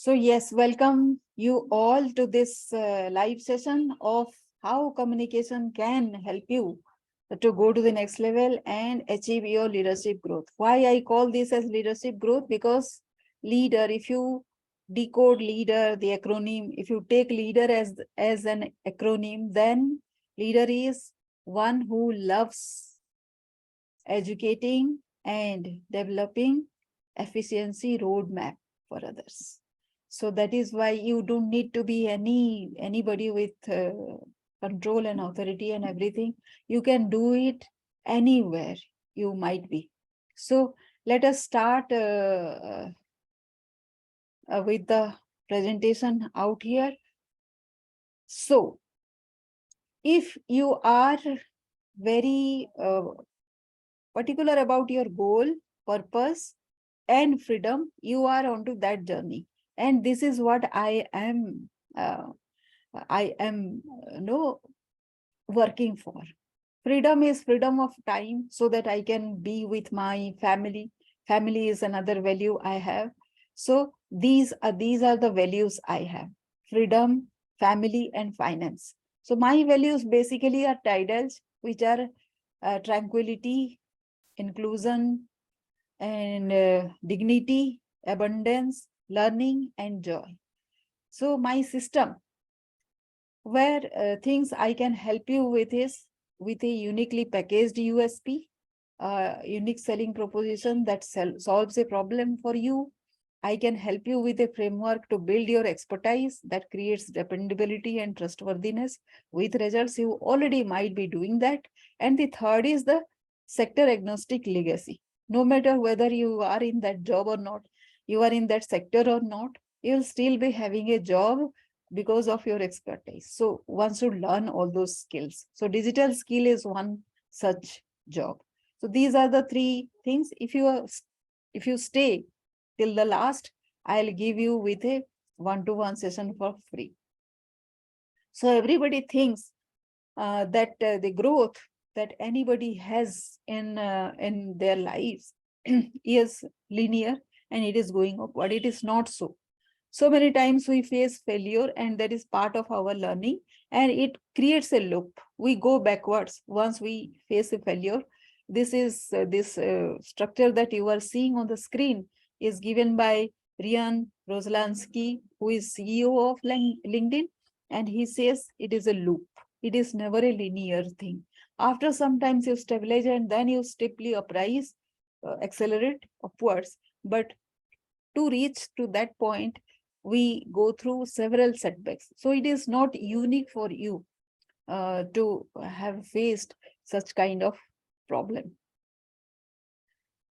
So yes, welcome you all to this live session of how communication can help you to go to the next level and achieve your leadership growth. Why I call this as leadership growth? Because leader, if you decode leader, the acronym, if you take leader as an acronym, then leader is one who loves educating and developing efficiency roadmap for others. So that is why you don't need to be anybody with control and authority and everything. You can do it anywhere you might be. So let us start with the presentation out here. So if you are very particular about your goal, purpose, and freedom, you are onto that journey. And this is what I am working for. Freedom is freedom of time so that I can be with my family. Family is another value I have. So these are the values I have: freedom, family, and finance. So my values basically are titles, which are tranquility, inclusion, and dignity, abundance, learning, and joy. So my system, where things I can help you with is with a uniquely packaged USP, unique selling proposition that solves a problem for you. I can help you with a framework to build your expertise that creates dependability and trustworthiness with results. You already might be doing that. And the third is the sector agnostic legacy. No matter whether you are in that job or not, you are in that sector or not, you'll still be having a job because of your expertise. So one should learn all those skills. So digital skill is one such job. So these are the three things. If you stay till the last, I'll give you with a one-to-one session for free. So everybody thinks that the growth that anybody has in their lives is linear and it is going upward. It is not so. So many times we face failure, and that is part of our learning, and it creates a loop. We go backwards once we face a failure. This is this structure that you are seeing on the screen is given by Ryan Roslansky, who is CEO of LinkedIn, and he says it is a loop. It is never a linear thing. After sometimes you stabilize and then you steeply uprise, accelerate upwards. But to reach to that point, we go through several setbacks. So it is not unique for you to have faced such kind of problem.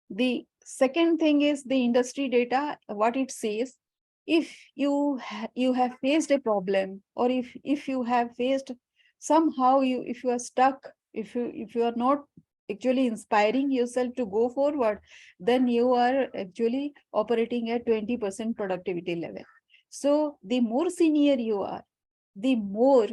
The second thing is the industry data, what it says. If you have faced a problem, or if you have faced somehow if you are stuck, if you are not actually inspiring yourself to go forward, then you are actually operating at 20% productivity level. So the more senior you are, the more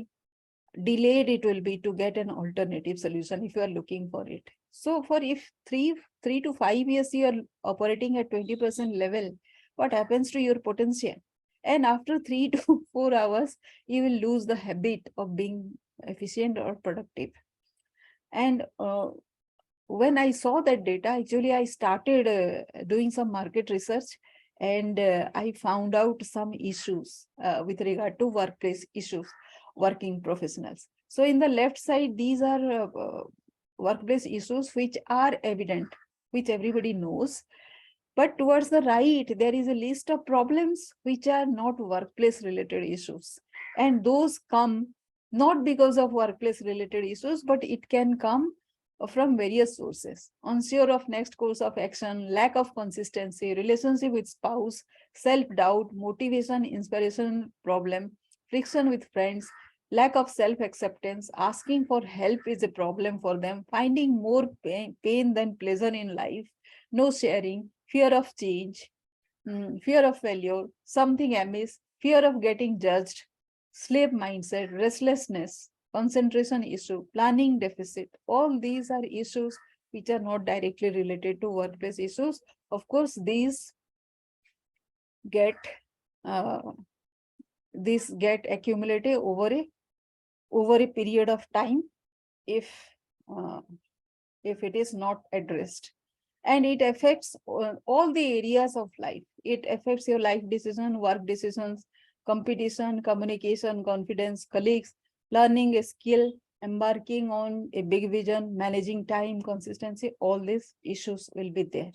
delayed it will be to get an alternative solution if you are looking for it. So for if 3 to 5 years you are operating at 20% level, what happens to your potential? And after 3 to 4 hours, you will lose the habit of being efficient or productive. And when I saw that data, actually I started doing some market research, and I found out some issues with regard to workplace issues, working professionals. So in the left side, these are workplace issues which are evident, which everybody knows. But towards the right, there is a list of problems which are not workplace related issues. And those come not because of workplace related issues, but it can come from various sources: unsure of next course of action, lack of consistency, relationship with spouse, self-doubt, motivation, inspiration problem, friction with friends, lack of self-acceptance, asking for help is a problem for them, finding more pain than pleasure in life, no sharing, fear of change, fear of failure, something amiss, fear of getting judged, slave mindset, restlessness, concentration issue, planning deficit. All these are issues which are not directly related to workplace issues. Of course, these get this get accumulated over a period of time if uh, if it is not addressed. And it affects all the areas of life. It affects your life decision, work decisions, competition, communication, confidence, colleagues, learning a skill, embarking on a big vision, managing time, consistency. All these issues will be there.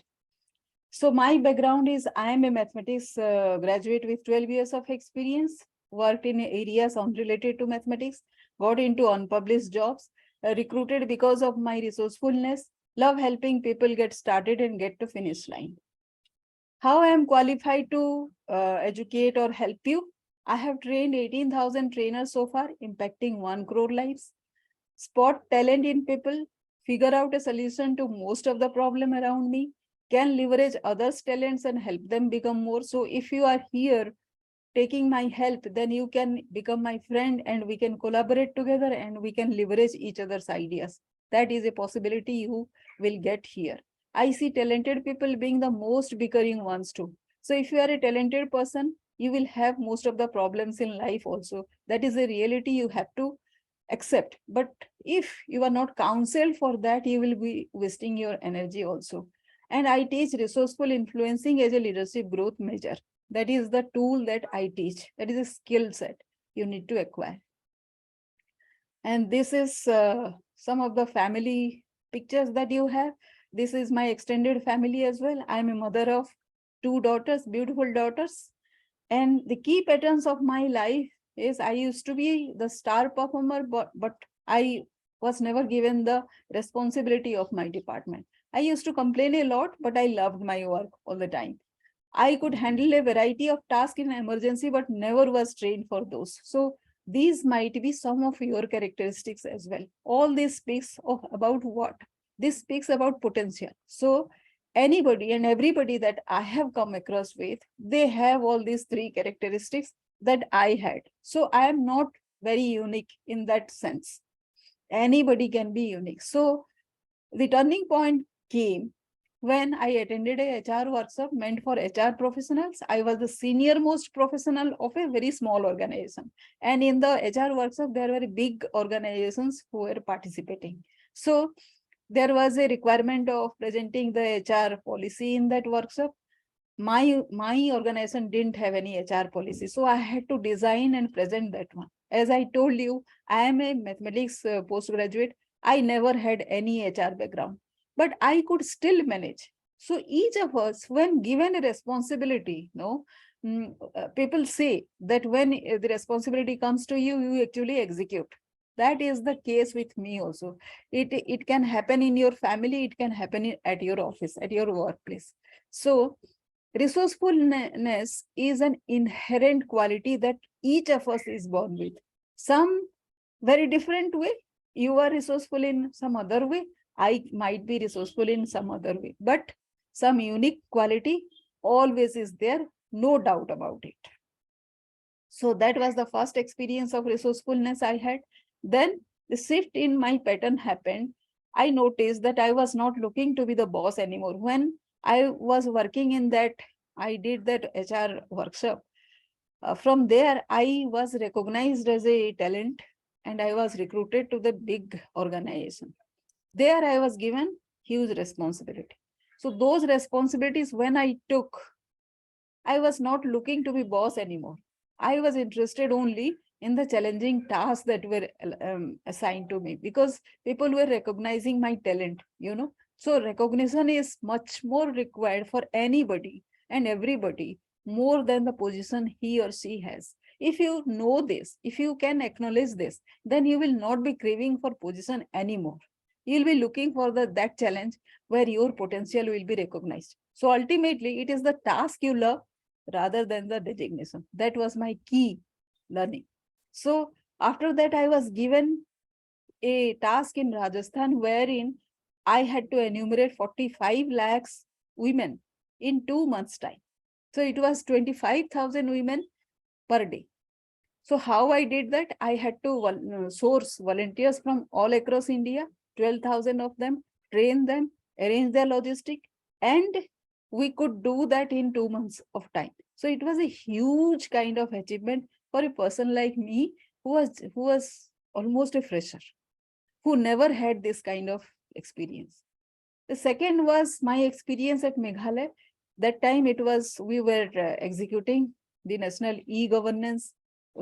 So my background is I am a mathematics graduate with 12 years of experience, worked in areas unrelated to mathematics, got into unpublished jobs, recruited because of my resourcefulness, love helping people get started and get to finish line. How I am qualified to educate or help you? I have trained 18,000 trainers so far, impacting 1 crore lives. Spot talent in people, figure out a solution to most of the problem around me, can leverage others' talents and help them become more. So if you are here taking my help, then you can become my friend and we can collaborate together and we can leverage each other's ideas. That is a possibility you will get here. I see talented people being the most bickering ones too. So if you are a talented person, you will have most of the problems in life also. That is a reality you have to accept. But if you are not counseled for that, you will be wasting your energy also. And I teach resourceful influencing as a leadership growth measure. That is the tool that I teach. That is a skill set you need to acquire. And this is some of the family pictures that you have. This is my extended family as well. I'm a mother of 2 daughters, beautiful daughters. And the key patterns of my life is I used to be the star performer, but I was never given the responsibility of my department. I used to complain a lot, but I loved my work all the time. I could handle a variety of tasks in emergency, but never was trained for those. So these might be some of your characteristics as well. All this speaks of about what? This speaks about potential. So anybody and everybody that I have come across with, they have all these 3 characteristics that I had. So I am not very unique in that sense. Anybody can be unique. So the turning point came when I attended a HR workshop meant for HR professionals. I was the senior most professional of a very small organization. And in the HR workshop, there were big organizations who were participating. So there was a requirement of presenting the HR policy in that workshop. My organization didn't have any HR policy. So I had to design and present that one. As I told you, I am a mathematics postgraduate. I never had any HR background, but I could still manage. So each of us, when given a responsibility, people say that when the responsibility comes to you, you actually execute. That is the case with me also. It can happen in your family, it can happen at your office, at your workplace. So resourcefulness is an inherent quality that each of us is born with. Some very different way. You are resourceful in some other way. I might be resourceful in some other way. But some unique quality always is there, no doubt about it. So that was the first experience of resourcefulness I had. Then the shift in my pattern happened. I noticed that I was not looking to be the boss anymore. When I was working in that, I did that HR workshop. From there, I was recognized as a talent and I was recruited to the big organization. There I was given huge responsibility. So those responsibilities, when I took, I was not looking to be boss anymore. I was interested only in the challenging tasks that were assigned to me because people were recognizing my talent, So recognition is much more required for anybody and everybody more than the position he or she has. If you know this, if you can acknowledge this, then you will not be craving for position anymore. You'll be looking for that challenge where your potential will be recognized. So ultimately, it is the task you love rather than the designation. That was my key learning. So after that, I was given a task in Rajasthan wherein I had to enumerate 45 lakhs women in 2 months' time. So it was 25,000 women per day. So how I did that? I had to source volunteers from all across India, 12,000 of them, train them, arrange their logistic, and we could do that in 2 months of time. So it was a huge kind of achievement for a person like me, who was almost a fresher, who never had this kind of experience. The second was my experience at Meghalaya. That time we were executing the national e-governance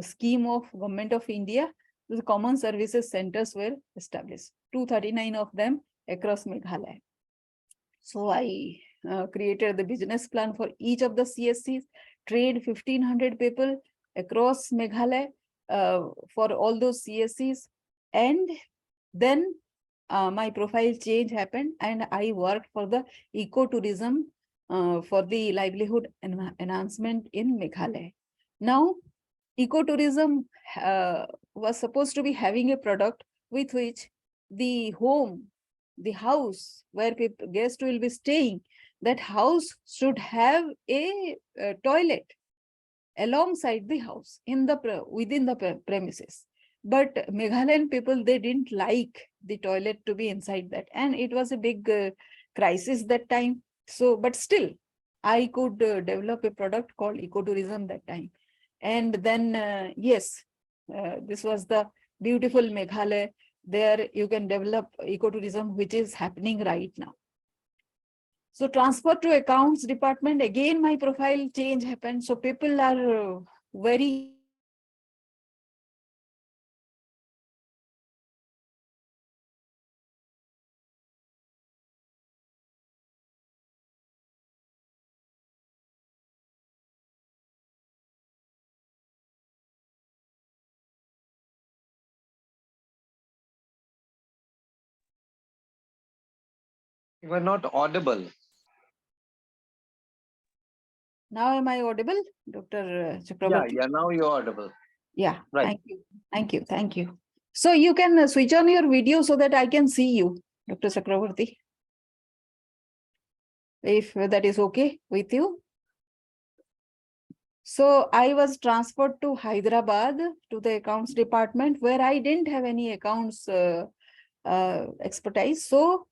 scheme of Government of India. The common services centers were established, 239 of them across Meghalaya. So I created the business plan for each of the CSCs, trained 1,500 people across Meghalaya for all those CSCs. And then my profile change happened, and I worked for the ecotourism for the livelihood enhancement in Meghalaya. Now, ecotourism was supposed to be having a product with which the home, the house where people, guests will be staying, that house should have a toilet alongside the house within the premises. But Meghalayan people, they didn't like the toilet to be inside that, and it was a big crisis that time. So, but still, I could develop a product called ecotourism that time. And then, yes, this was the beautiful Meghalaya. There you can develop ecotourism, which is happening right now. So transfer to accounts department, again, my profile change happened. So people are very You were not audible. Now, am I audible, Dr. Yeah, Chakrabarti? yeah, now you're audible. Yeah, Right. thank you. Thank you. Thank you. So you can switch on your video so that I can see you, Dr. Chakrabarti, if that is okay with you. So I was transferred to Hyderabad to the accounts department, where I didn't have any accounts expertise. So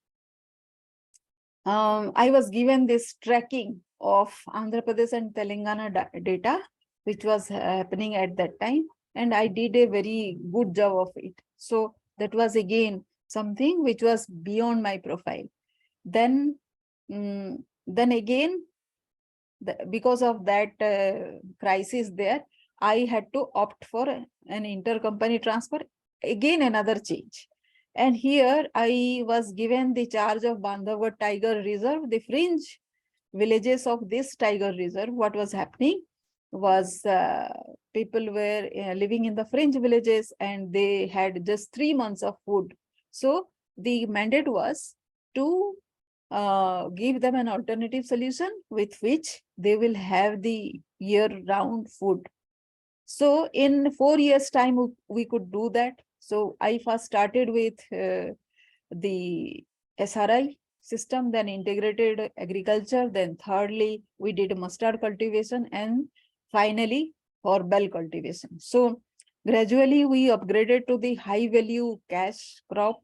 I was given this tracking of Andhra Pradesh and Telangana data, which was happening at that time. And I did a very good job of it. So that was again something which was beyond my profile. Then again, because of that crisis there, I had to opt for an intercompany transfer, again another change. And here I was given the charge of Bandhavgarh Tiger Reserve, the fringe villages of this tiger reserve. What was happening was people were living in the fringe villages, and they had just 3 months of food. So the mandate was to give them an alternative solution with which they will have the year-round food. So in 4 years' time, we could do that. So I first started with the SRI system, then integrated agriculture, then thirdly, we did mustard cultivation, and finally, herbal cultivation. So gradually, we upgraded to the high value cash crop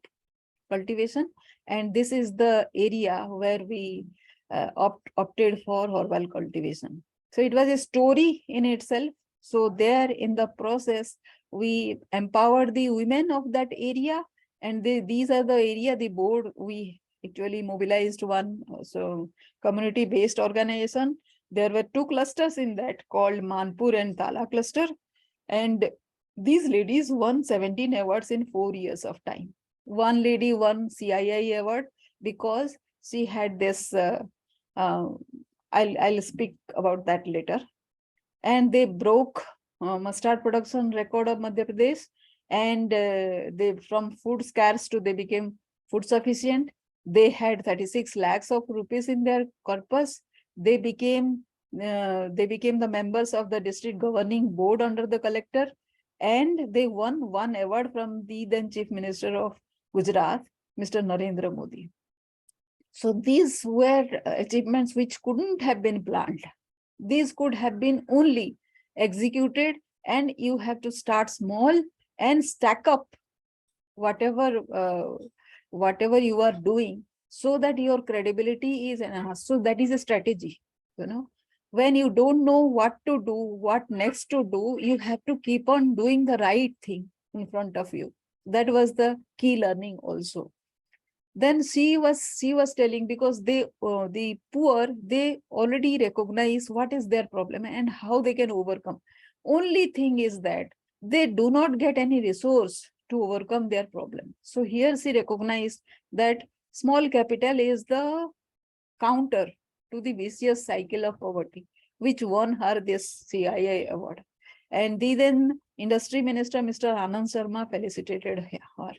cultivation, and this is the area where we opted for herbal cultivation. So it was a story in itself. So there in the process, we empowered the women of that area, and these are the area, the board, we actually mobilized one community-based organization. There were 2 clusters in that called Manpur and Tala cluster, and these ladies won 17 awards in 4 years of time. One lady won CII award because she had this, uh, I'll speak about that later. And they broke mustard production record of Madhya Pradesh, and they, from food scarce to they became food sufficient. They had 36 lakhs of rupees in their corpus. They became the members of the district governing board under the collector, and they won one award from the then Chief Minister of Gujarat, Mr. Narendra Modi. So these were achievements which couldn't have been planned. These could have been only executed, and you have to start small and stack up whatever whatever you are doing, so that your credibility is enhanced. So that is a strategy, when you don't know what to do, what next to do, you have to keep on doing the right thing in front of you. That was the key learning also. Then she was telling, because the poor, they already recognize what is their problem and how they can overcome. Only thing is that they do not get any resource to overcome their problem. So here she recognized that small capital is the counter to the vicious cycle of poverty, which won her this CII award. And the then industry minister, Mr. Anand Sharma, felicitated her.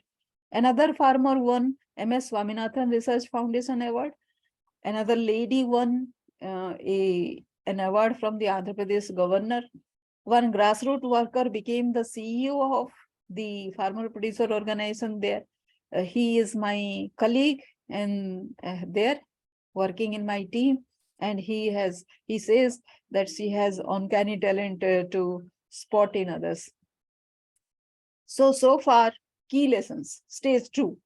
Another farmer won MS Swaminathan Research Foundation Award. Another lady won an award from the Andhra Pradesh governor. One grassroots worker became the CEO of the farmer producer organization there. He is my colleague and there working in my team. And he says that she has uncanny talent to spot in others. So far, key lessons, stage 2.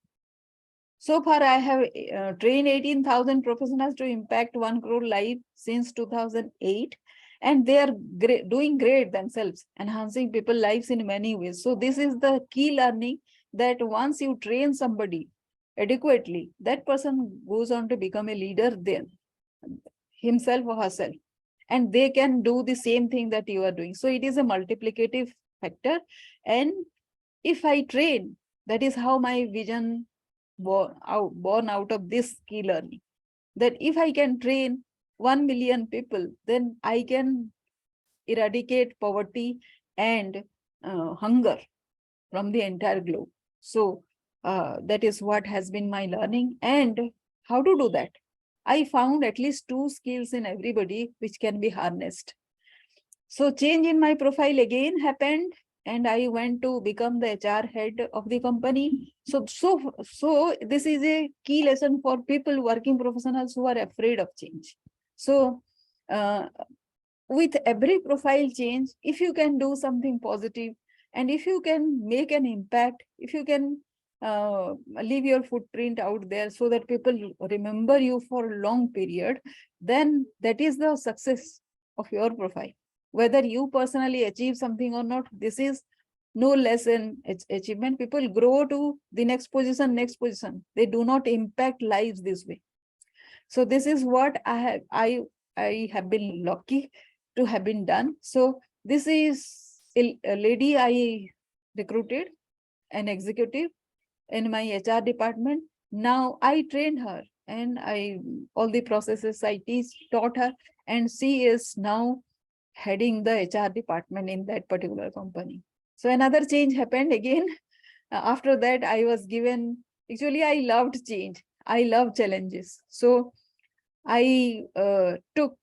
So far, I have trained 18,000 professionals to impact 1 crore lives since 2008. And they are doing great themselves, enhancing people's lives in many ways. So this is the key learning, that once you train somebody adequately, that person goes on to become a leader then, himself or herself. And they can do the same thing that you are doing. So it is a multiplicative factor. And if I train, that is how my vision born out of this key learning, that if I can train 1 million people, then I can eradicate poverty and hunger from the entire globe. So that is what has been my learning. And how to do that? I found at least 2 skills in everybody which can be harnessed. So change in my profile again happened, and I went to become the HR head of the company. So this is a key lesson for people, working professionals who are afraid of change. So with every profile change, if you can do something positive, and if you can make an impact, if you can leave your footprint out there so that people remember you for a long period, then that is the success of your profile. Whether you personally achieve something or not, this is no less an achievement. People grow to the next position. They do not impact lives this way. So this is what I have been lucky to have been done. So this is a lady I recruited, an executive in my HR department. Now I trained her, and all the processes I taught her, and she is now heading the HR department in that particular company. So another change happened again. After that, I was given, actually I loved change. I love challenges. So I took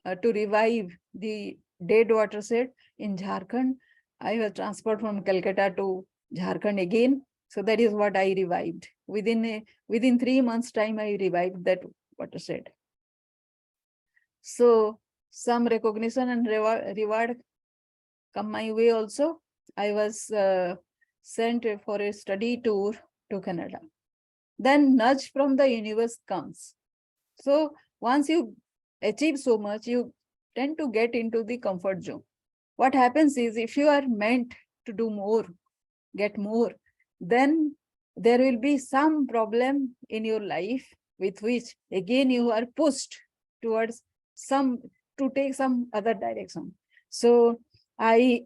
to revive the dead watershed in Jharkhand. I was transferred from Calcutta to Jharkhand again. So that is what I revived. Within 3 months' time, I revived that watershed. So some recognition and reward come my way also. I was sent for a study tour to Canada. Then nudge from the universe comes. So once you achieve so much, you tend to get into the comfort zone. What happens is, if you are meant to do more, get more, then there will be some problem in your life with which again you are pushed towards to take some other direction. So I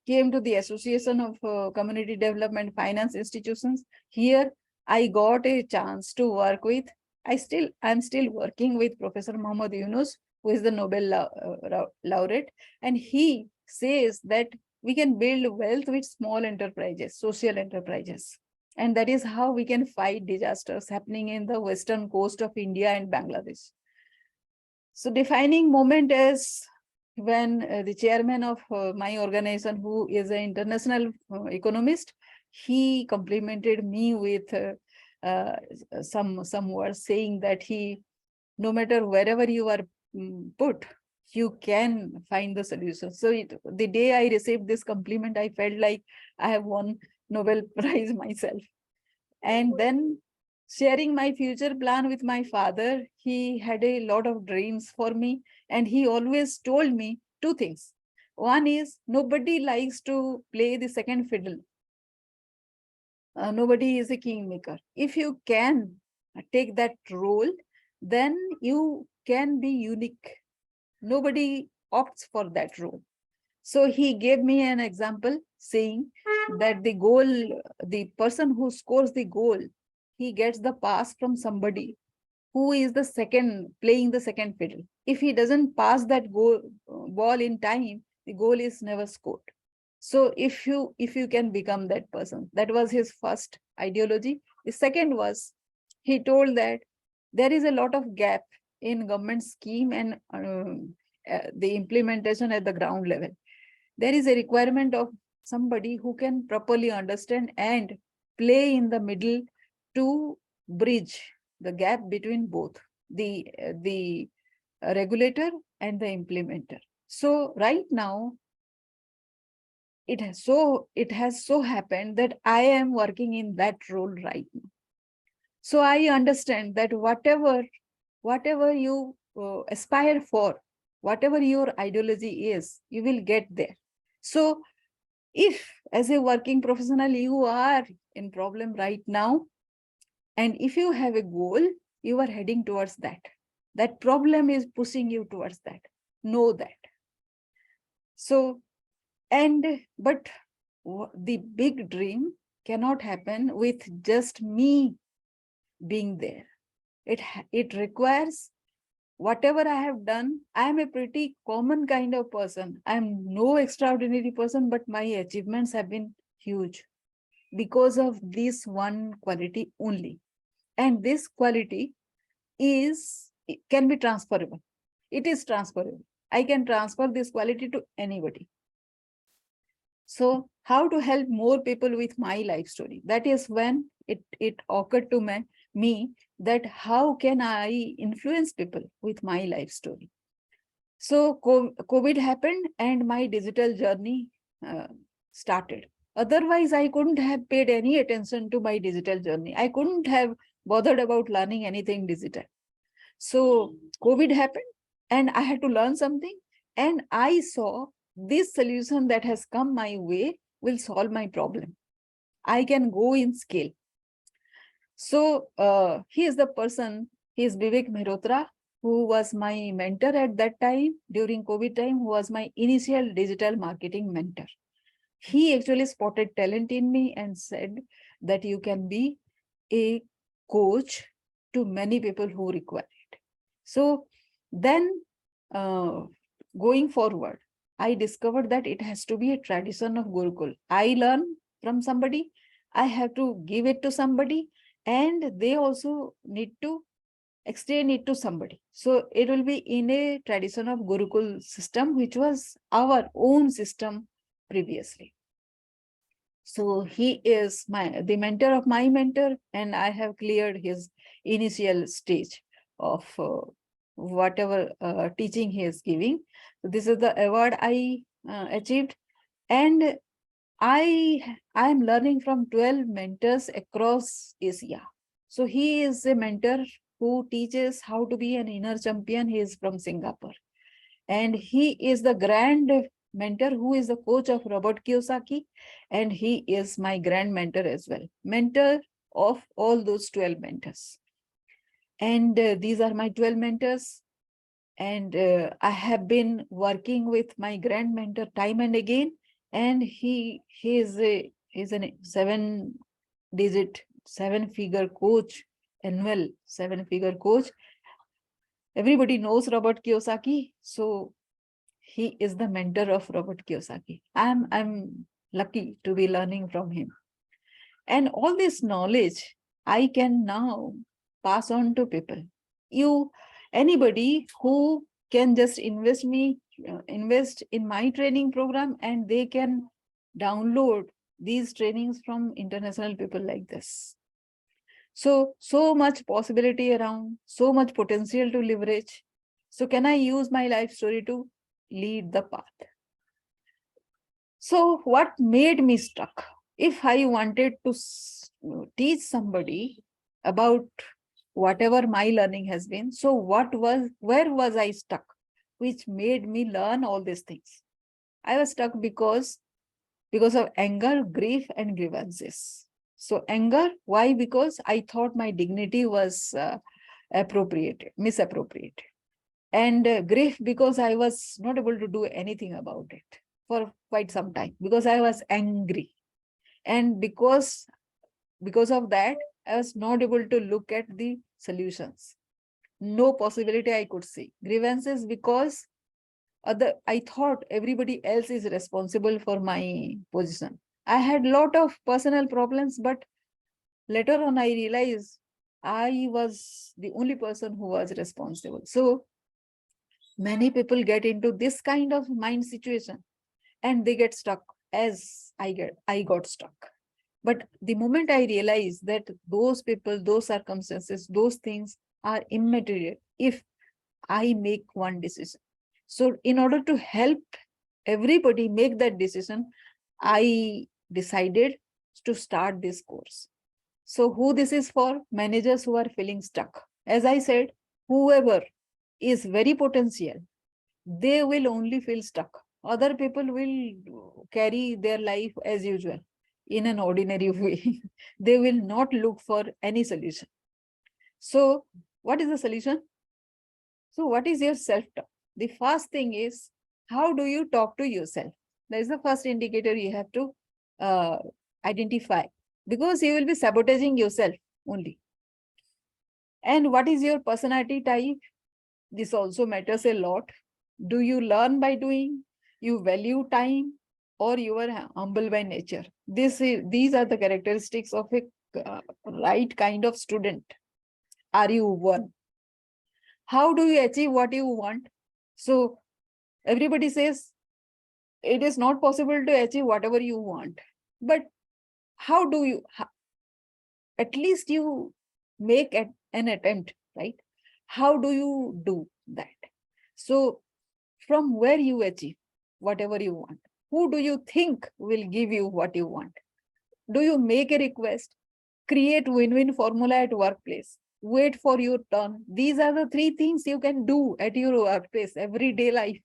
came to the Association of Community Development Finance Institutions. Here I got a chance to work with, I'm still working with Professor Muhammad Yunus, who is the Nobel laureate, and he says that we can build wealth with small enterprises, social enterprises. And that is how we can fight disasters happening in the western coast of India and Bangladesh. So defining moment is when the chairman of my organization, who is an international economist, he complimented me with some words, saying that no matter wherever you are put, you can find the solution. So the day I received this compliment, I felt like I have won Nobel Prize myself. And then sharing my future plan with my father. He had a lot of dreams for me, and he always told me two things. One is nobody likes to play the second fiddle. Nobody is a kingmaker. If you can take that role, then you can be unique. Nobody opts for that role. So he gave me an example saying that the person who scores the goal, he gets the pass from somebody who is the second, playing the second fiddle. If he doesn't pass that ball in time, the goal is never scored. So if you can become that person, that was his first ideology. The second was, he told that there is a lot of gap in government scheme and the implementation at the ground level. There is a requirement of somebody who can properly understand and play in the middle to bridge the gap between both the regulator and the implementer. So right now, it has so happened that I am working in that role right now. So I understand that whatever you aspire for, whatever your ideology is, you will get there. So if as a working professional you are in problem right now, and if you have a goal, you are heading towards that. That problem is pushing you towards that. Know that. So, but the big dream cannot happen with just me being there. It requires whatever I have done. I am a pretty common kind of person. I am no extraordinary person, but my achievements have been huge because of this one quality only. And this quality can be transferable. It is transferable. I can transfer this quality to anybody. So how to help more people with my life story? That is when it occurred to me that how can I influence people with my life story? So COVID happened and my digital journey started. Otherwise, I couldn't have paid any attention to my digital journey. I couldn't have bothered about learning anything digital. So COVID happened and I had to learn something. And I saw this solution that has come my way will solve my problem. I can go in scale. So he is the person, he is Vivek Mehrotra, who was my mentor at that time, during COVID time, who was my initial digital marketing mentor. He actually spotted talent in me and said that you can be a coach to many people who require it. So then going forward, I discovered that it has to be a tradition of Gurukul. I learn from somebody, I have to give it to somebody, and they also need to extend it to somebody. So it will be in a tradition of Gurukul system, which was our own system previously. So he is the mentor of my mentor, and I have cleared his initial stage of whatever teaching he is giving. So this is the award I achieved, and I am learning from 12 mentors across Asia. So he is a mentor who teaches how to be an inner champion. He is from Singapore. And he is the grand mentor who is the coach of Robert Kiyosaki. And he is my grand mentor as well. Mentor of all those 12 mentors. And these are my 12 mentors. And I have been working with my grand mentor time and again. And he is a 7-figure coach, annual 7-figure coach. Everybody knows Robert Kiyosaki, so he is the mentor of Robert Kiyosaki. I'm lucky to be learning from him. And all this knowledge I can now pass on to people. Anybody who can just invest in my training program, and they can download these trainings from international people like this. So much possibility around, so much potential to leverage. So can I use my life story to lead the path? So what made me stuck? If I wanted to teach somebody about whatever my learning has been. So where was I stuck, which made me learn all these things? I was stuck because of anger, grief, and grievances. So anger, why? Because I thought my dignity was misappropriated. And grief, because I was not able to do anything about it for quite some time because I was angry. And because of that, I was not able to look at the solutions. No possibility I could see. Grievances because I thought everybody else is responsible for my position. I had a lot of personal problems, but later on I realized I was the only person who was responsible. So many people get into this kind of mind situation and they get stuck as I got stuck. But the moment I realized that those people, those circumstances, those things are immaterial if I make one decision. So in order to help everybody make that decision, I decided to start this course. So who this is for? Managers who are feeling stuck. As I said, whoever is very potential, they will only feel stuck. Other people will carry their life as usual in an ordinary way. They will not look for any solution. So what is the solution? So what is your self-talk? The first thing is, how do you talk to yourself? That is the first indicator you have to uh, identify, because you will be sabotaging yourself only. And what is your personality type? This also matters a lot. Do you learn by doing? You value time, or you are humble by nature? These are the characteristics of a right kind of student. Are you one? How do you achieve what you want? So everybody says it is not possible to achieve whatever you want. But how do you, at least you make an attempt, right? How do you do that? So from where you achieve whatever you want? Who do you think will give you what you want? Do you make a request? Create win-win formula at workplace. Wait for your turn. These are the three things you can do at your workplace, everyday life,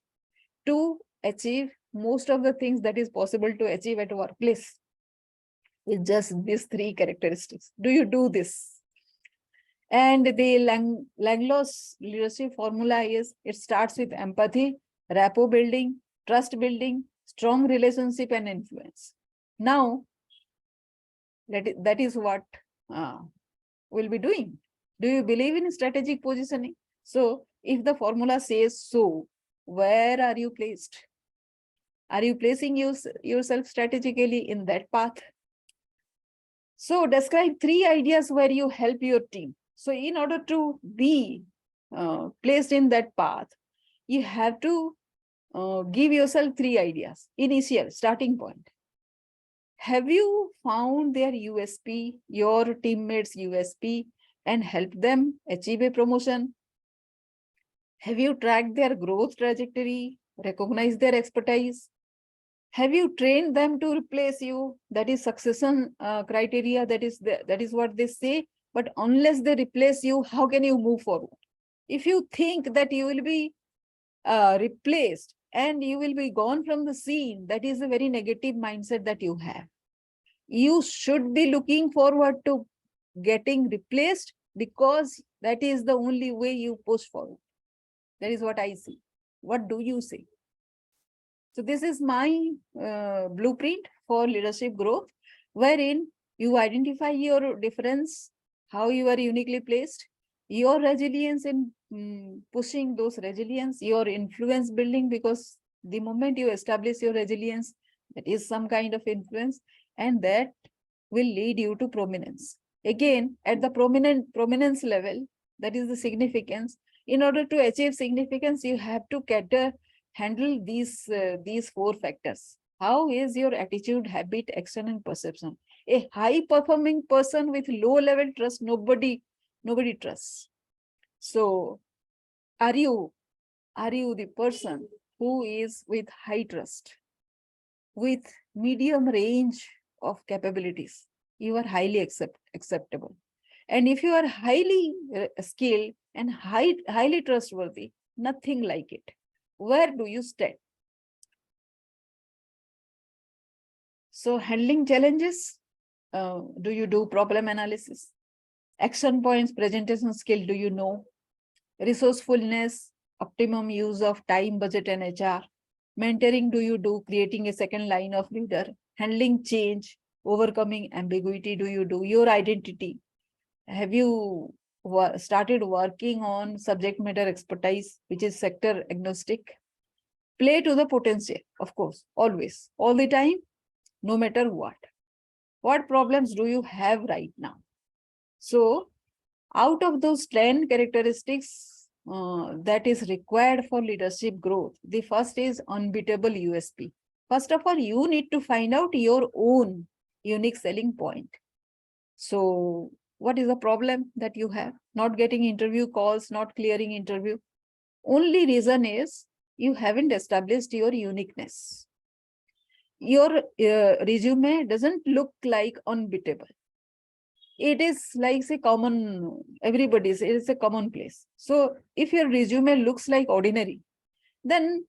to achieve most of the things that is possible to achieve at workplace with just these three characteristics. Do you do this? And the Langlow's leadership formula is, it starts with empathy, rapport building, trust building, strong relationship, and influence. Now, that is what we'll be doing. Do you believe in strategic positioning? So if the formula says so, where are you placed? Are you placing yourself strategically in that path? So describe 3 ideas where you help your team. So in order to be placed in that path, you have to give yourself 3 ideas, initial starting point. Have you found their USP, your teammates' USP, and helped them achieve a promotion? Have you tracked their growth trajectory, recognized their expertise? Have you trained them to replace you? That is succession criteria. That is what they say. But unless they replace you, how can you move forward? If you think that you will be replaced and you will be gone from the scene, that is a very negative mindset that you have. You should be looking forward to getting replaced, because that is the only way you push forward. That is what I see. What do you say? So this is my blueprint for leadership growth, wherein you identify your difference, how you are uniquely placed, your resilience in pushing those resilience, your influence building, because the moment you establish your resilience, that is some kind of influence, and that will lead you to prominence. Again, at the prominence level, that is the significance. In order to achieve significance, you have to handle these 4 factors. How is your attitude, habit, action, and perception? A high performing person with low level trust, nobody trusts. So are you the person who is with high trust, with medium range of capabilities? You are highly acceptable. And if you are highly skilled and highly trustworthy, nothing like it. Where do you stand? So handling challenges, do you do problem analysis? Action points, presentation skill, do you know? Resourcefulness, optimum use of time, budget, and HR. Mentoring, do you do? Creating a second line of leader. Handling change, overcoming ambiguity, do you do? Your identity. Have you started working on subject matter expertise, which is sector agnostic? Play to the potential, of course, always, all the time, no matter what. What problems do you have right now? So, out of those 10 characteristics that is required for leadership growth, the first is unbeatable USP. First of all, you need to find out your own unique selling point. So, what is the problem that you have? Not getting interview calls, not clearing interview. Only reason is you haven't established your uniqueness. Your resume doesn't look like unbeatable. It is like a common, everybody's, it is a commonplace. So if your resume looks like ordinary, then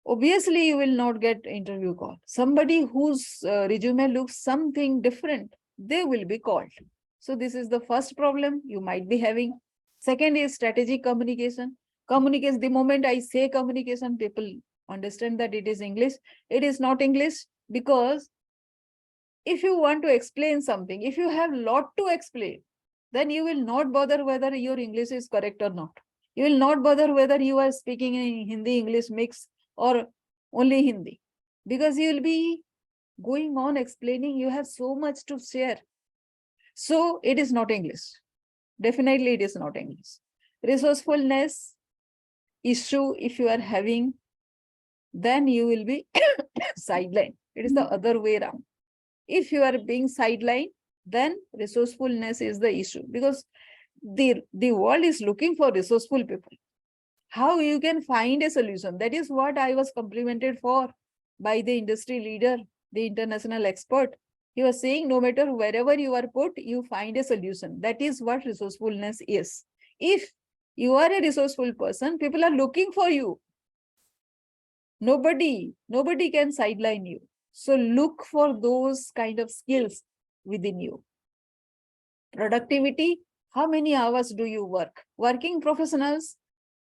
obviously you will not get interview call. Somebody whose resume looks something different, they will be called. So this is the first problem you might be having. Second is strategic communication. Communication, the moment I say communication, people understand that it is English. It is not English, because if you want to explain something, if you have lot to explain, then you will not bother whether your English is correct or not. You will not bother whether you are speaking in Hindi, English mix, or only Hindi, because you will be going on explaining. You have so much to share. So it is not English. Definitely it is not English. Resourcefulness issue, if you are having, then you will be sidelined. It is the other way around. If you are being sidelined, then resourcefulness is the issue, because the world is looking for resourceful people. How you can find a solution? That is what I was complimented for by the industry leader, the international expert. He was saying, no matter wherever you are put, you find a solution. That is what resourcefulness is. If you are a resourceful person, people are looking for you. Nobody can sideline you. So look for those kind of skills within you. Productivity, how many hours do you work? Working professionals,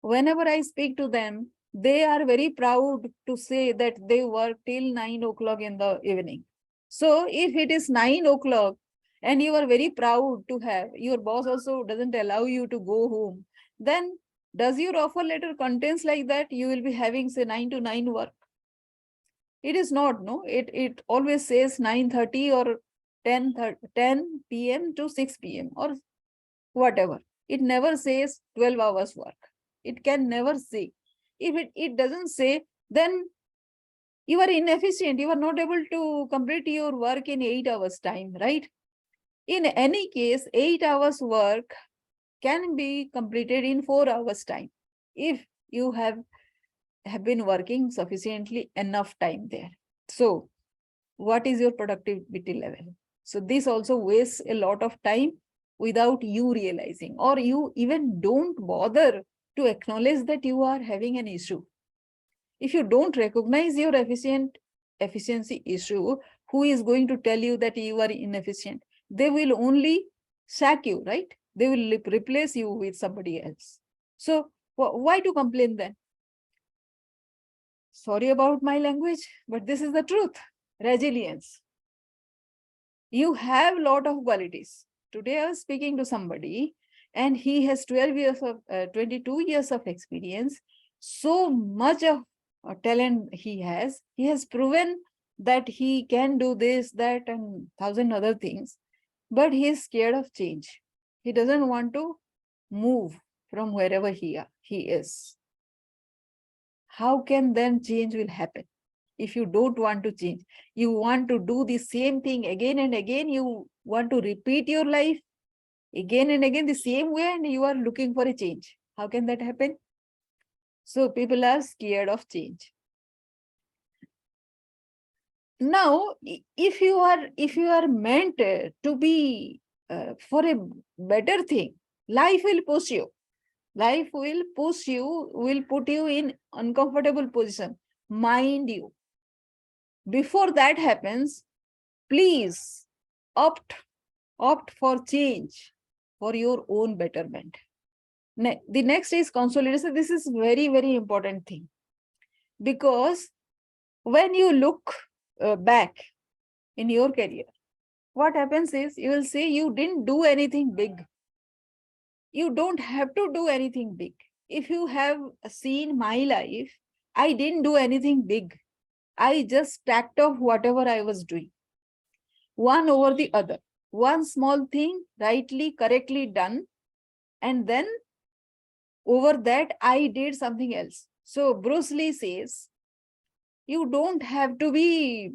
whenever I speak to them, they are very proud to say that they work till 9 o'clock in the evening. So if it is 9 o'clock and you are very proud to have, your boss also doesn't allow you to go home, then does your offer letter contains like that you will be having, say, 9 to 9 work? It is not, no. It always says 9:30 or 10 p.m. to 6 p.m. or whatever. It never says 12 hours work. It can never say. If it doesn't say, then you are inefficient. You are not able to complete your work in 8 hours time, right? In any case, 8 hours work can be completed in 4 hours time if you have been working sufficiently enough time there. So what is your productivity level? So this also wastes a lot of time without you realizing, or you even don't bother to acknowledge that you are having an issue. If you don't recognize your efficiency issue, who is going to tell you that you are inefficient? They will only sack you, right? They will replace you with somebody else. So why to complain then? Sorry about my language, but this is the truth. Resilience. You have a lot of qualities. Today I was speaking to somebody and he has 22 years of experience. So much of talent he has. He has proven that he can do this, that, and 1,000 other things. But he is scared of change. He doesn't want to move from wherever he is. How can then change will happen? If you don't want to change, you want to do the same thing again and again, you want to repeat your life again and again the same way, and you are looking for a change. How can that happen? So people are scared of change. Now, if you are meant to be for a better thing. Life will push you. Life will push you, will put you in uncomfortable position. Mind you, before that happens, please opt for change for your own betterment. The next is consolidation. This is very, very important thing, because when you look back in your career, what happens is you will say you didn't do anything big. You don't have to do anything big. If you have seen my life, I didn't do anything big. I just stacked off whatever I was doing, one over the other. One small thing rightly, correctly done, and then over that, I did something else. So Bruce Lee says, you don't have to be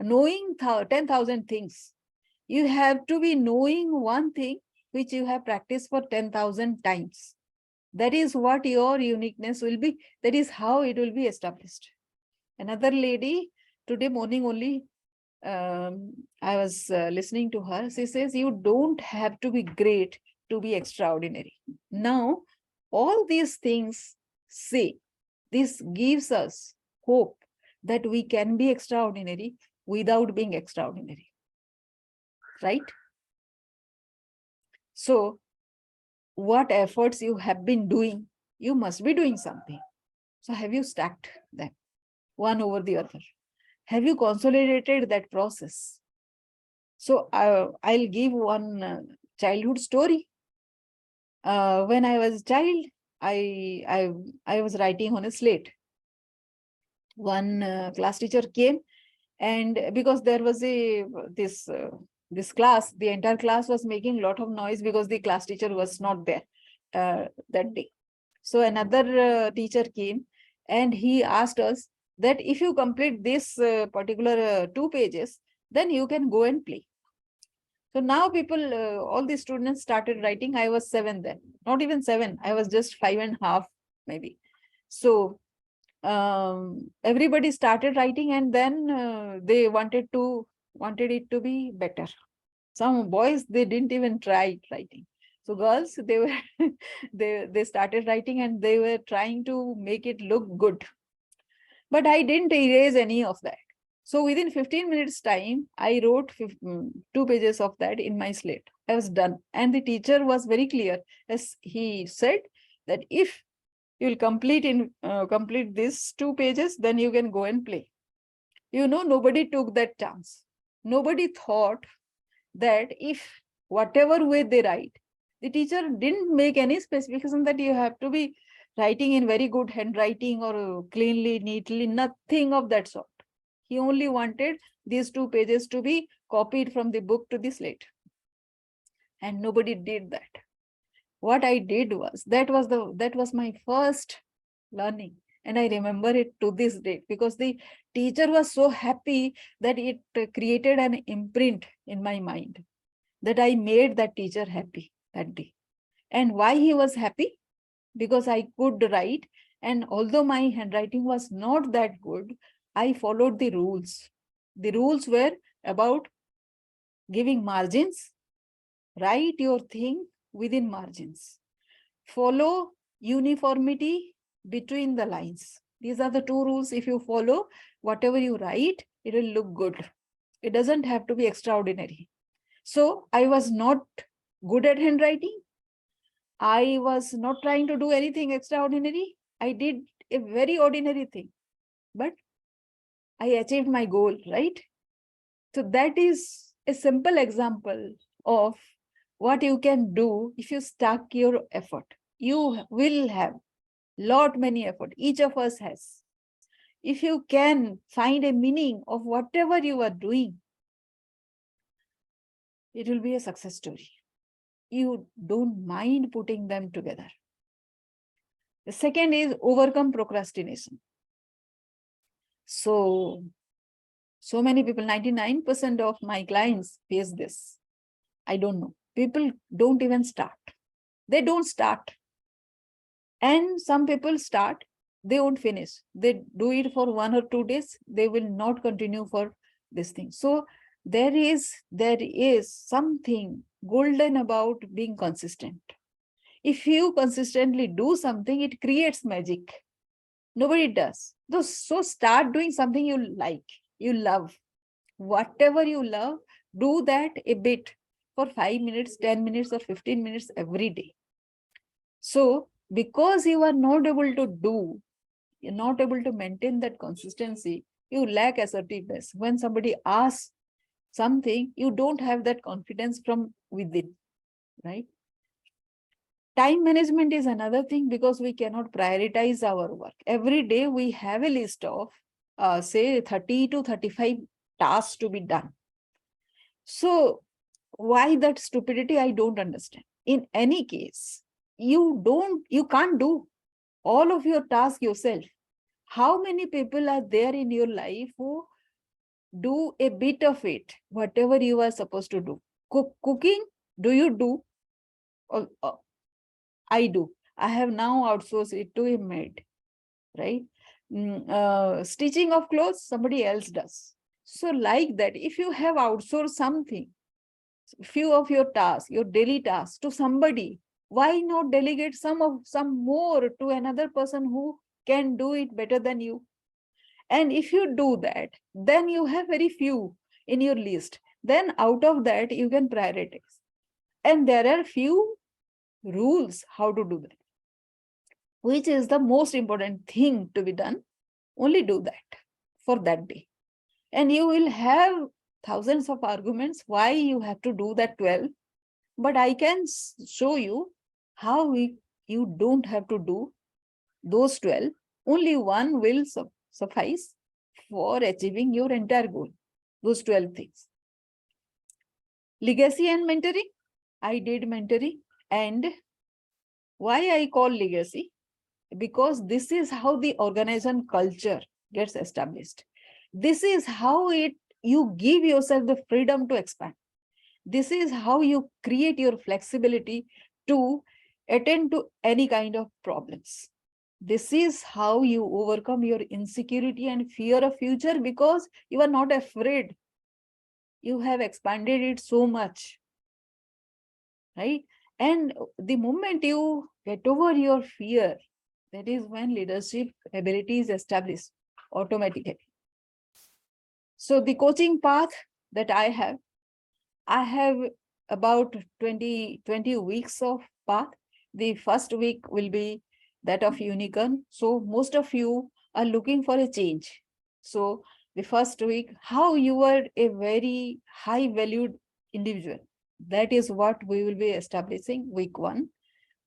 knowing 10,000 things. You have to be knowing one thing which you have practiced for 10,000 times. That is what your uniqueness will be. That is how it will be established. Another lady, today morning only, I was listening to her. She says, you don't have to be great to be extraordinary. Now, all these things say, this gives us hope that we can be extraordinary without being extraordinary. Right? So, what efforts you have been doing, you must be doing something. So, have you stacked them one over the other? Have you consolidated that process? So, I'll give one childhood story. When I was a child, I was writing on a slate. One class teacher came, and because there was this class, the entire class was making a lot of noise because the class teacher was not there that day. So another teacher came, and he asked us that if you complete this particular 2 pages, then you can go and play. So now people, all the students started writing. I was 7 then, not even 7. I was just 5.5 maybe. So everybody started writing, and then they wanted it to be better. Some boys, they didn't even try writing. So girls, they were they started writing, and they were trying to make it look good. But I didn't erase any of that. So within 15 minutes time, I wrote 2 pages of that in my slate. I was done. And the teacher was very clear, as he said that if you will complete these 2 pages, then you can go and play. You know, nobody took that chance. Nobody thought that if whatever way they write, the teacher didn't make any specification that you have to be writing in very good handwriting or cleanly, neatly, nothing of that sort. He only wanted these 2 pages to be copied from the book to the slate. And nobody did that. What I did was, that was my first learning. And I remember it to this day, because the teacher was so happy that it created an imprint in my mind, that I made that teacher happy that day. And why he was happy? Because I could write, and although my handwriting was not that good, I followed the rules. The rules were about giving margins, write your thing within margins, follow uniformity between the lines. These are the 2 rules. If you follow, whatever you write, it will look good. It doesn't have to be extraordinary. So I was not good at handwriting. I was not trying to do anything extraordinary. I did a very ordinary thing, but I achieved my goal, right? So that is a simple example of what you can do if you stack your effort. You will have many effort. Each of us has. If you can find a meaning of whatever you are doing, it will be a success story. You don't mind putting them together. The second is overcome procrastination. So many people, 99% of my clients face this. I don't know. People don't even start. They don't start. And some people start, they won't finish. They do it for 1 or 2 days. They will not continue for this thing. So there is something golden about being consistent. If you consistently do something, it creates magic. Nobody does. So start doing something you like, you love. Whatever you love, do that a bit for 5 minutes, 10 minutes, or 15 minutes every day. So because you are not able to do, you're not able to maintain that consistency, you lack assertiveness. When somebody asks something, you don't have that confidence from within, right? Time management is another thing, because we cannot prioritize our work. Every day we have a list of say 30 to 35 tasks to be done. So why that stupidity? I don't understand. In any case, you can't do all of your tasks yourself. How many people are there in your life who do a bit of it, whatever you are supposed to do? Cooking, do you do? I do. I have now outsourced it to a maid, right? Stitching of clothes, somebody else does. So like that, if you have outsourced something, few of your tasks, your daily tasks to somebody, why not delegate some more to another person who can do it better than you? And if you do that, then you have very few in your list. Then out of that, you can prioritize. And there are few rules how to do that. Which is the most important thing to be done? Only do that for that day. And you will have thousands of arguments why you have to do that 12. But I can show you how you don't have to do those 12. Only one will suffice for achieving your entire goal. Those 12 things. Legacy and mentoring. I did mentoring. And why I call legacy? Because this is how the organization culture gets established. This is how you give yourself the freedom to expand. This is how you create your flexibility to attend to any kind of problems. This is how you overcome your insecurity and fear of future, because you are not afraid. You have expanded it so much, right? And the moment you get over your fear, that is when leadership ability is established automatically. So the coaching path that I have about 20 weeks of path. The first week will be that of unicorn. So most of you are looking for a change. So the first week, how you are a very high valued individual. That is what we will be establishing week 1.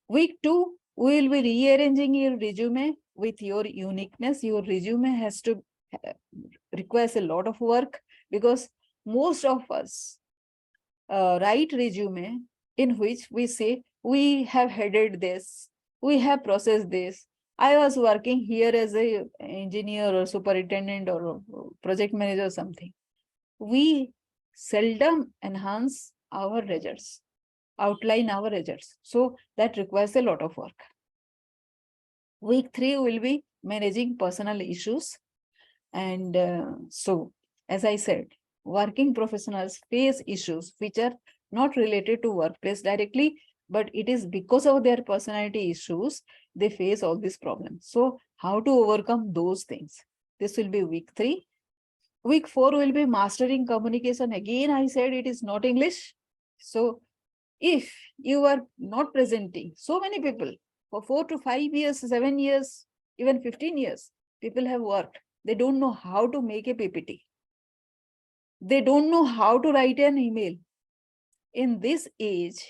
Week 2, we will be rearranging your resume with your uniqueness. Your resume has to requires a lot of work, because most of us write resume in which we say, we have headed this, we have processed this, I was working here as a engineer or superintendent or project manager or something. We seldom enhance our results, outline our results. So that requires a lot of work. Week 3 will be managing personal issues. And so, as I said, working professionals face issues which are not related to workplace directly, but it is because of their personality issues, they face all these problems. So how to overcome those things? This will be week 3. Week 4 will be mastering communication. Again, I said it is not English. So if you are not presenting, so many people for 4 to 5 years, 7 years, even 15 years, people have worked. They don't know how to make a PPT. They don't know how to write an email. In this age,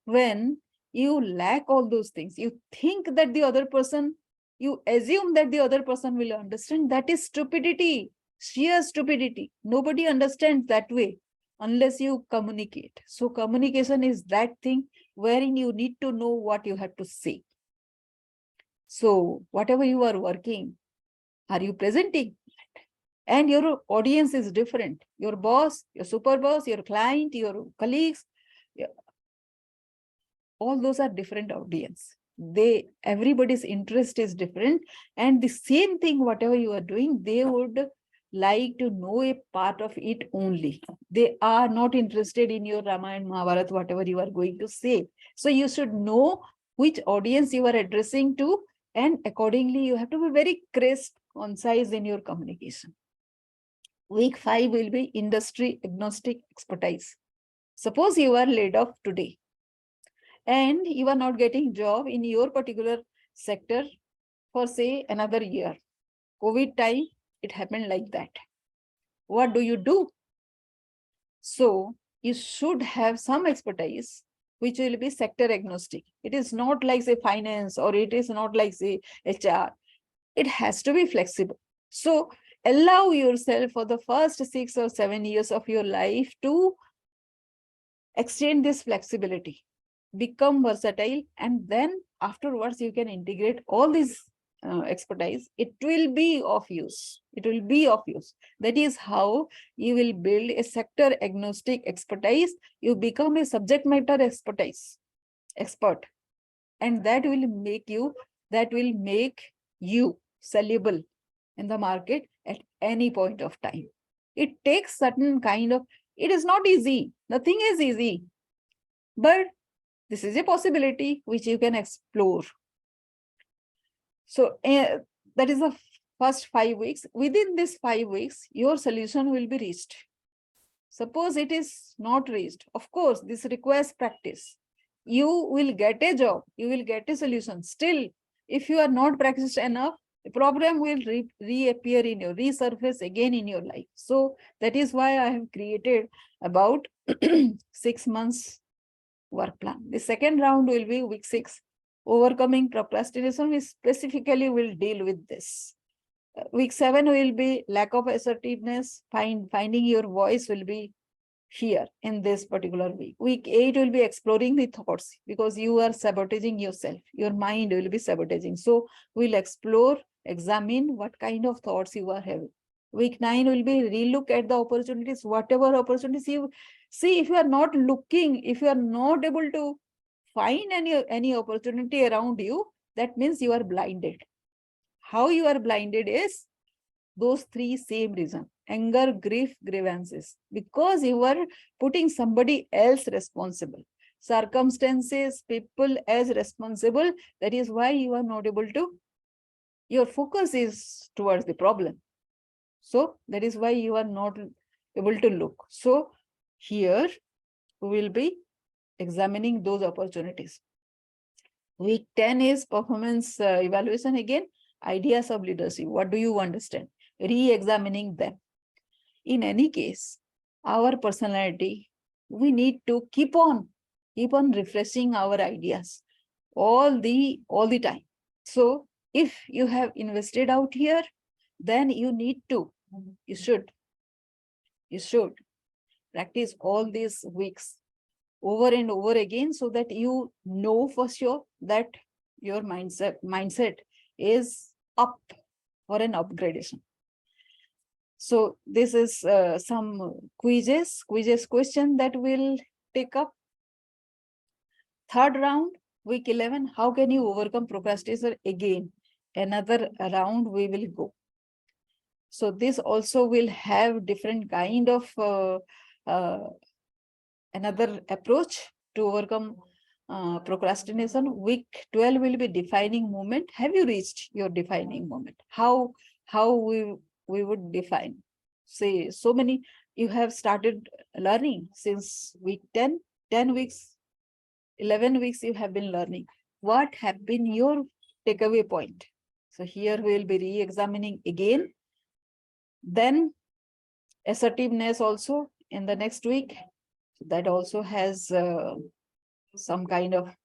when you lack all those things, you think that the other person, you assume that the other person will understand. That is stupidity, sheer stupidity. Nobody understands that way unless you communicate. So communication is that thing wherein you need to know what you have to say. So whatever you are working, are you presenting? And your audience is different. Your boss, your super boss, your client, your colleagues, all those are different audience. Everybody's interest is different. And the same thing, whatever you are doing, they would like to know a part of it only. They are not interested in your Ramayana, Mahabharata, whatever you are going to say. So you should know which audience you are addressing to, and accordingly, you have to be very crisp, concise in your communication. Week 5 will be industry agnostic expertise. Suppose you are laid off today and you are not getting job in your particular sector for say another year. COVID time, it happened like that. What do? So you should have some expertise which will be sector agnostic. It is not like say finance, or it is not like say HR. It has to be flexible. So allow yourself for the first 6 or 7 years of your life to extend this flexibility, become versatile, and then afterwards you can integrate all these expertise. It will be of use. It will be of use. That is how you will build a sector agnostic expertise. You become a subject matter expert, and that will make you soluble in the market at any point of time. It takes certain kind of, it is not easy. Nothing is easy, but this is a possibility which you can explore. So that is the first 5 weeks. Within this 5 weeks, your solution will be reached. Suppose it is not reached, of course, this requires practice. You will get a job, you will get a solution. Still, if you are not practiced enough, the problem will reappear in your, resurface again in your life. So that is why I have created about 6 months work plan. The second round will be week 6, overcoming procrastination. We specifically will deal with this. Week 7 will be lack of assertiveness. Finding your voice will be here in this particular week. Week 8 will be exploring the thoughts, because you are sabotaging yourself. Your mind will be sabotaging. So we'll explore, examine what kind of thoughts you are having. Week 9 will be relook at the opportunities, whatever opportunities you see. If you are not looking, if you are not able to find any opportunity around you, that means you are blinded. How you are blinded is those 3 same reasons: anger, grief, grievances, because you are putting somebody else responsible, circumstances, people as responsible. That is why you are not able to, your focus is towards the problem. So that is why you are not able to look. So here we will be examining those opportunities. Week 10 is performance evaluation. Again, ideas of leadership. What do you understand? Re-examining them. In any case, our personality, we need to keep on refreshing our ideas all the time. So if you have invested out here, then you should practice all these weeks over and over again, so that you know for sure that your mindset is up for an upgradation. So this is some quizzes question that we'll take up. Third round, week 11, how can you overcome procrastination? Again, another round we will go. So this also will have different kind of another approach to overcome procrastination. Week 12 will be defining moment. Have you reached your defining moment? How we would define? Say so many, you have started learning since week 10 weeks, 11 weeks you have been learning. What have been your takeaway point? So here we will be re-examining again. Then assertiveness also in the next week. That also has some kind of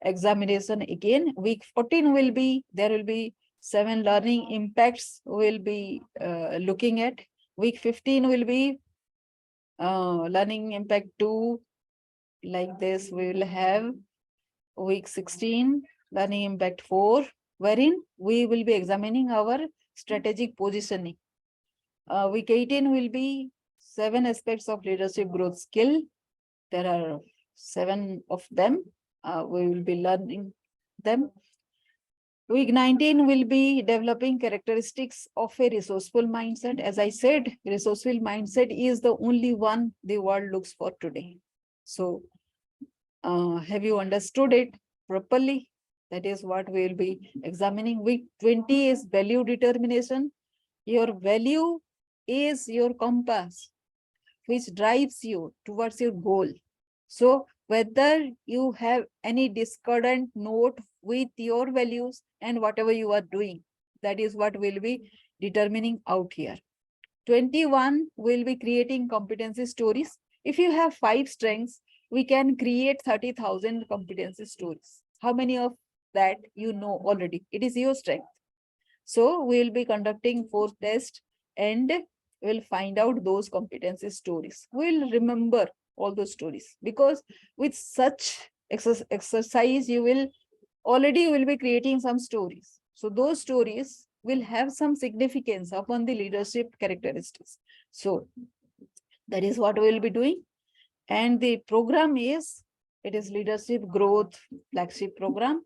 examination again. Week 14 will be, there will be 7 learning impacts we'll be looking at. Week 15 will be learning impact 2. Like this, we will have week 16, learning impact 4, wherein we will be examining our strategic positioning. Week 18 will be 7 aspects of leadership growth skill. There are 7 of them. We will be learning them. Week 19 will be developing characteristics of a resourceful mindset. As I said, resourceful mindset is the only one the world looks for today. So, have you understood it properly? That is what we will be examining. Week 20 is value determination. Your value is your compass, which drives you towards your goal. So whether you have any discordant note with your values and whatever you are doing, that is what will be determining out here. 21 will be creating competency stories. If you have 5 strengths, we can create 30,000 competency stories. How many of that you know already? It is your strength. So we will be conducting 4 tests and we'll find out those competency stories. We'll remember all those stories because with such exercise, you will be creating some stories. So those stories will have some significance upon the leadership characteristics. So that is what we'll be doing. And the program is, it is leadership growth flagship program,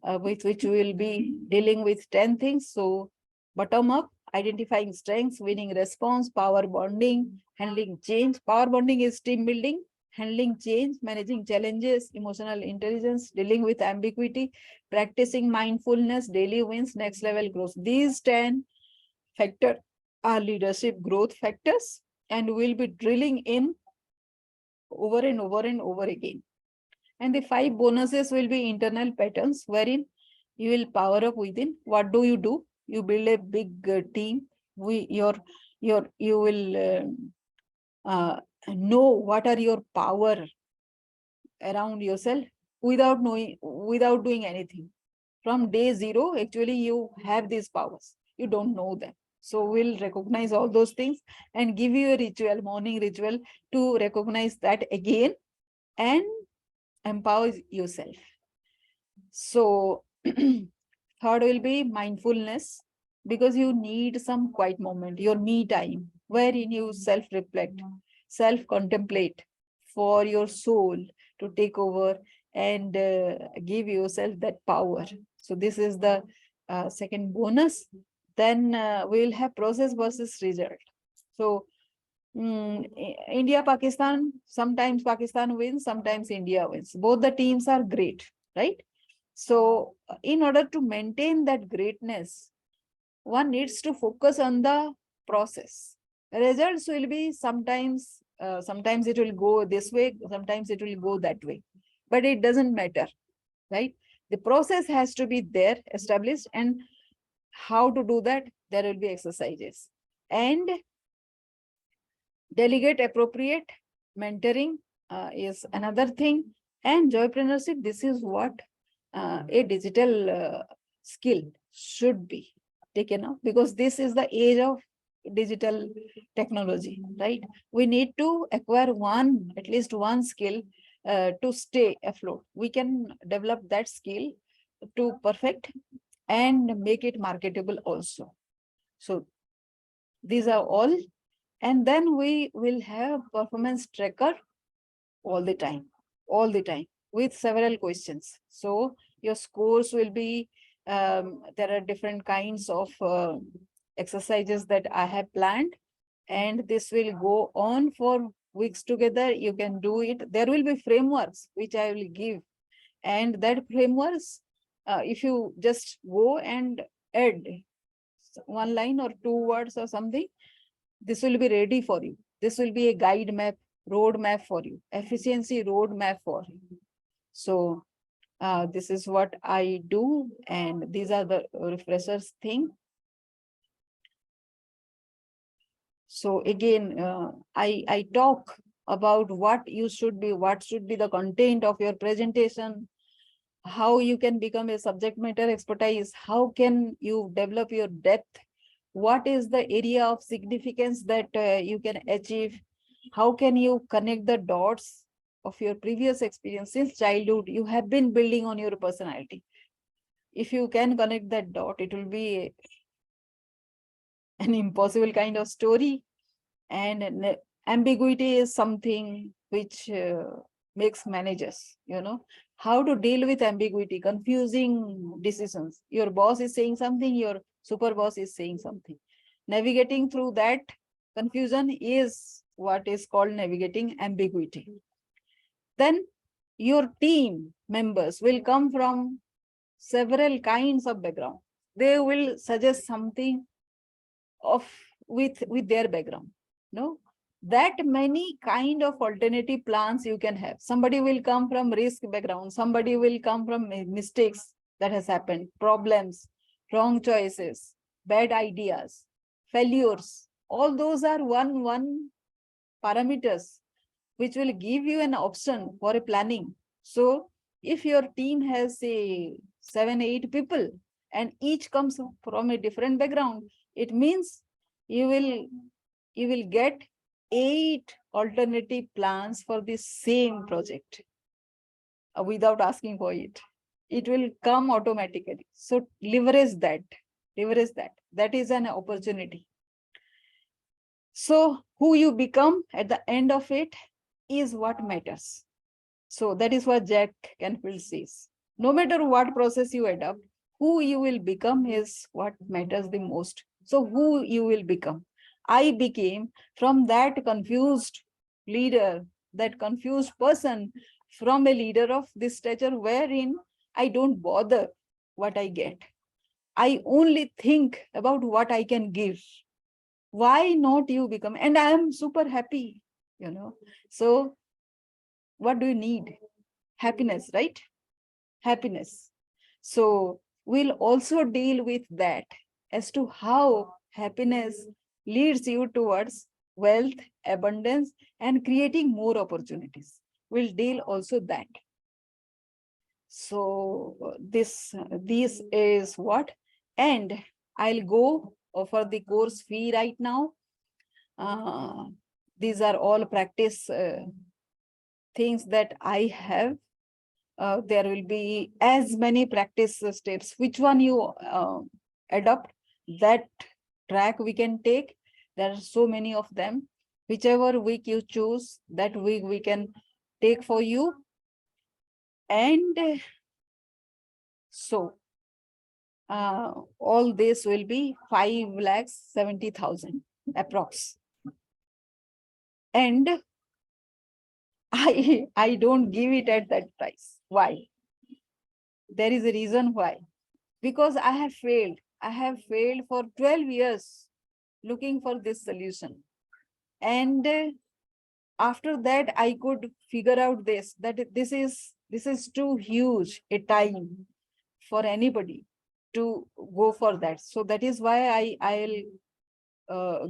with which we will be dealing with 10 things. So bottom up, identifying strengths, winning response, power bonding, handling change. Power bonding is team building, handling change, managing challenges, emotional intelligence, dealing with ambiguity, practicing mindfulness, daily wins, next level growth. These 10 factors are leadership growth factors, and we'll be drilling in over and over and over again. And the 5 bonuses will be internal patterns wherein you will power up within. What do? You build a big team. You will know what are your power around yourself without doing anything. From day 0, actually you have these powers. You don't know them. So we'll recognize all those things and give you a ritual, morning ritual, to recognize that again and empower yourself. So third will be mindfulness, because you need some quiet moment, your me time, wherein you self-reflect, self-contemplate for your soul to take over and give yourself that power. So this is the second bonus. Then we will have process versus result. So India, Pakistan, sometimes Pakistan wins, sometimes India wins. Both the teams are great, right? So in order to maintain that greatness, one needs to focus on the process. Results will be sometimes it will go this way, sometimes it will go that way, but it doesn't matter, right? The process has to be there, established, and how to do that? There will be exercises. And delegate appropriate mentoring is another thing. And joypreneurship, this is what a digital skill should be taken up, because this is the age of digital technology, right? We need to acquire at least one skill to stay afloat. We can develop that skill to perfect and make it marketable also. So these are all. And then we will have performance tracker all the time with several questions. So your scores will be, there are different kinds of exercises that I have planned, and this will go on for weeks together. You can do it. There will be frameworks which I will give, and that frameworks, if you just go and add one line or 2 words or something, this will be ready for you. This will be a guide map, road map for you, efficiency road map for you. So this is what I do, and these are the refreshers thing. So again, I talk about what should be the content of your presentation, how you can become a subject matter expertise, how can you develop your depth, what is the area of significance that you can achieve, how can you connect the dots of your previous experience since childhood. You have been building on your personality. If you can connect that dot, it will be an impossible kind of story. And ambiguity is something which makes managers, how to deal with ambiguity, confusing decisions. Your boss is saying something, your super boss is saying something. Navigating through that confusion is what is called navigating ambiguity. Then your team members will come from several kinds of background. They will suggest something of with their background. No, that many kind of alternative plans you can have. Somebody will come from risk background, somebody will come from mistakes that has happened, problems, wrong choices, bad ideas, failures. All those are one parameters which will give you an option for a planning. So if your team has say 7-8 people and each comes from a different background, it means you will get 8 alternative plans for the same project without asking for it. It will come automatically. So leverage that. That is an opportunity. So who you become at the end of it is what matters. So that is what Jack Canfield says. No matter what process you adopt, who you will become is what matters the most. So who you will become. I became from that confused leader, that confused person, from a leader of this stature wherein I don't bother what I get. I only think about what I can give. Why not you become? And I am super happy, So what do you need? Happiness, right? Happiness. So we'll also deal with that as to how happiness leads you towards wealth, abundance, and creating more opportunities. We'll deal also that. So this is what, and I'll go for the course fee right now. These are all practice things that I have. There will be as many practice steps. Which one you adopt, that track we can take. There are so many of them. Whichever week you choose, that week we can take for you. And so all this will be 5,70,000 approx. And I don't give it at that price. Why? There is a reason why. Because I have failed. I have failed for 12 years looking for this solution. And after that, I could figure out that this is too huge a time for anybody to go for that. So that is why I'll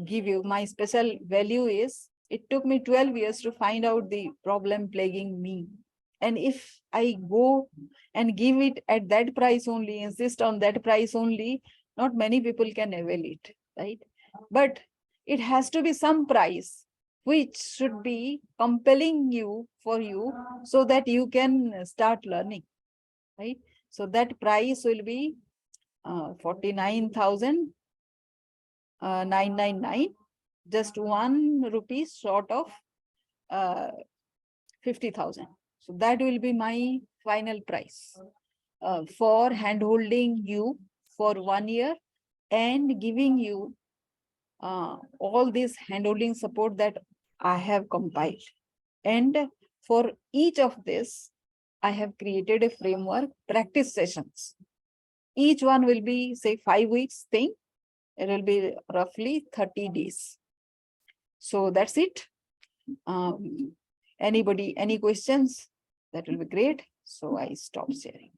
give you my special value is, it took me 12 years to find out the problem plaguing me. And if I go and give it at that price only, insist on that price only, not many people can avail it, right? But it has to be some price which should be compelling for you so that you can start learning, right? So that price will be 49,999, just 1 rupee short of 50,000. So that will be my final price for handholding you for 1 year and giving you all this handholding support that I have compiled. And for each of this, I have created a framework, practice sessions. Each one will be, say, 5 weeks thing. It will be roughly 30 days. So that's it. Anybody, any questions? That will be great. So I stop sharing.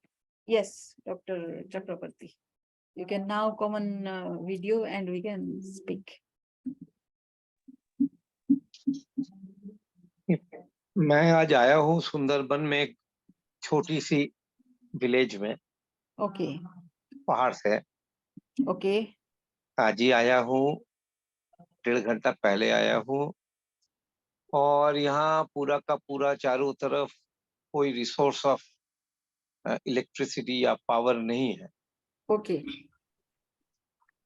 Yes, Dr. Chakrabarti. You can now come on video and we can speak. मैं आज आया हूँ सुंदरबन में, एक छोटी सी village में, Okay. पहाड़ से। Okay. आज ही आया हूँ, 1.5 घंटा पहले आया हूँ। और यहाँ पूरा का पूरा चारों तरफ कोई रिसोर्स ऑफ इलेक्ट्रिसिटी या पावर नहीं है। Okay.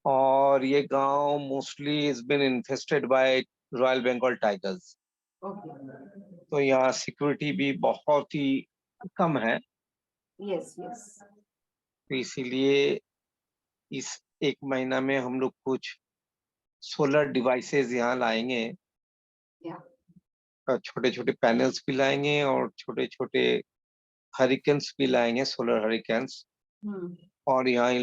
और ये गांव mostly is been infested by royal Bengal tigers. Okay. तो यहाँ सिक्योरिटी भी बहुत ही कम है। Yes, yes. तो इसीलिए इस 1 महीना में हम लोग कुछ सोलर डिवाइसेज़ यहाँ लाएँगे। Yeah. छोटे-छोटे पैनल्स भी लाएँगे और छोटे-छोटे हरिकेन्स भी लाएँगे, सोलर हरिकेन्स। Hmm. और यहाँ इन